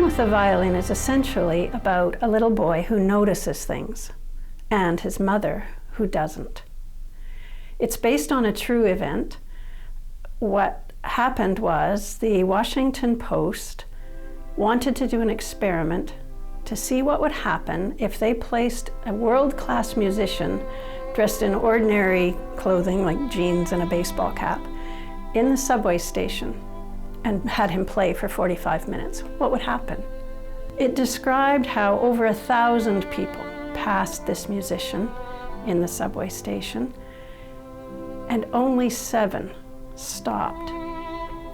Man with a Violin is essentially about a little boy who notices things and his mother who doesn't. It's based on a true event. What happened was the Washington Post wanted to do an experiment to see what would happen if they placed a world-class musician dressed in ordinary clothing like jeans and a baseball cap in the subway station and had him play for 45 minutes. What would happen? It described how over 1,000 people passed this musician in the subway station, and only 7 stopped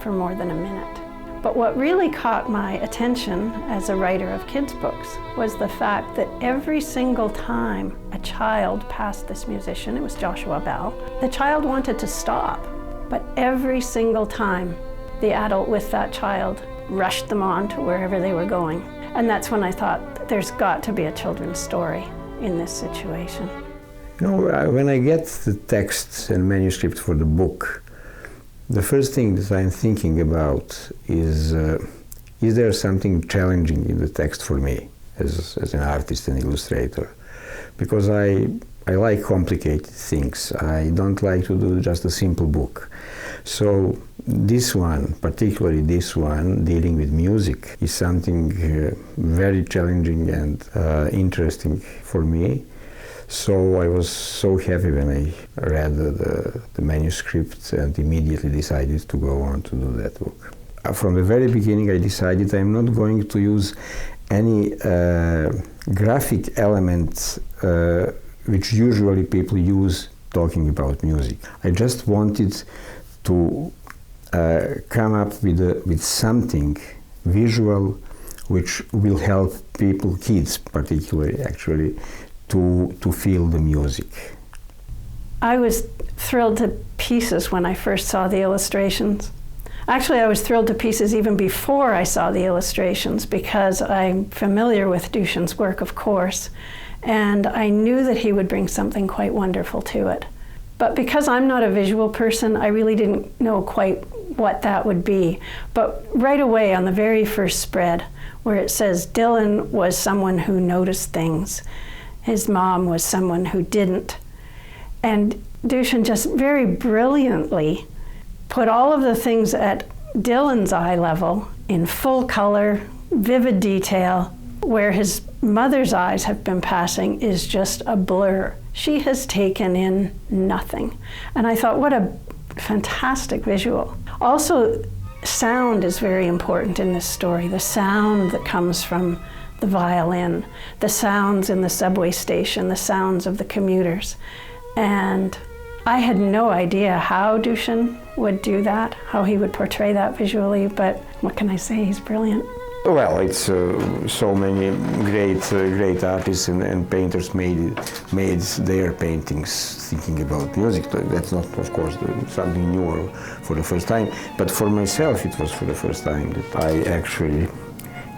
for more than a minute. But what really caught my attention as a writer of kids' books was the fact that every single time a child passed this musician, it was Joshua Bell, the child wanted to stop, but every single time the adult with that child rushed them on to wherever they were going. And that's when I thought, there's got to be a children's story in this situation. When I get the text and manuscript for the book, the first thing that I'm thinking about is there something challenging in the text for me as an artist and illustrator? Because I like complicated things. I don't like to do just a simple book. So this one, particularly this one, dealing with music, is something very challenging and interesting for me. So I was so happy when I read the manuscript and immediately decided to go on to do that book. From the very beginning I decided I'm not going to use any graphic elements which usually people use talking about music. I just wanted to come up with something visual which will help people, kids particularly actually, to feel the music. I was thrilled to pieces when I first saw the illustrations. Actually, I was thrilled to pieces even before I saw the illustrations because I'm familiar with Dusan's work, of course, and I knew that he would bring something quite wonderful to it. But because I'm not a visual person, I really didn't know quite what that would be. But right away on the very first spread, where it says Dylan was someone who noticed things, his mom was someone who didn't. And Dusan just very brilliantly put all of the things at Dylan's eye level in full color, vivid detail, where his mother's eyes have been passing is just a blur. She has taken in nothing. And I thought, what a fantastic visual. Also, sound is very important in this story. The sound that comes from the violin, the sounds in the subway station, the sounds of the commuters. And I had no idea how Dusan would do that, how he would portray that visually, but what can I say, he's brilliant. Well, it's so many great artists and painters made their paintings thinking about music. That's not, of course, something new for the first time, but for myself it was for the first time that I actually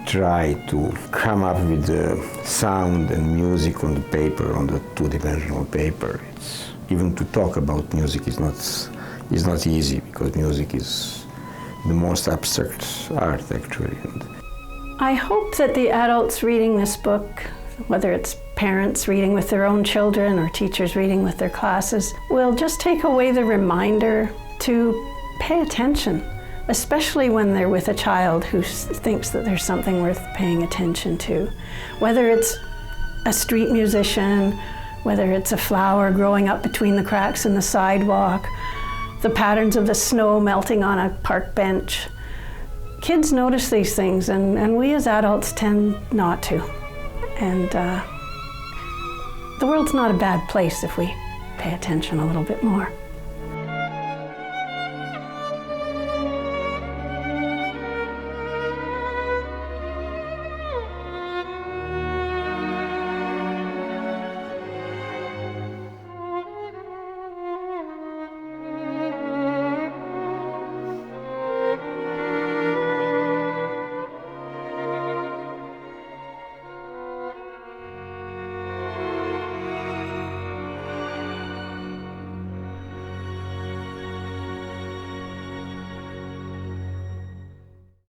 tried to come up with the sound and music on the paper, on the two-dimensional paper. Even to talk about music is not easy, because music is the most abstract art, actually. I hope that the adults reading this book, whether it's parents reading with their own children or teachers reading with their classes, will just take away the reminder to pay attention, especially when they're with a child who thinks that there's something worth paying attention to. Whether it's a street musician, whether it's a flower growing up between the cracks in the sidewalk, the patterns of the snow melting on a park bench. Kids notice these things, and we as adults tend not to. And the world's not a bad place if we pay attention a little bit more.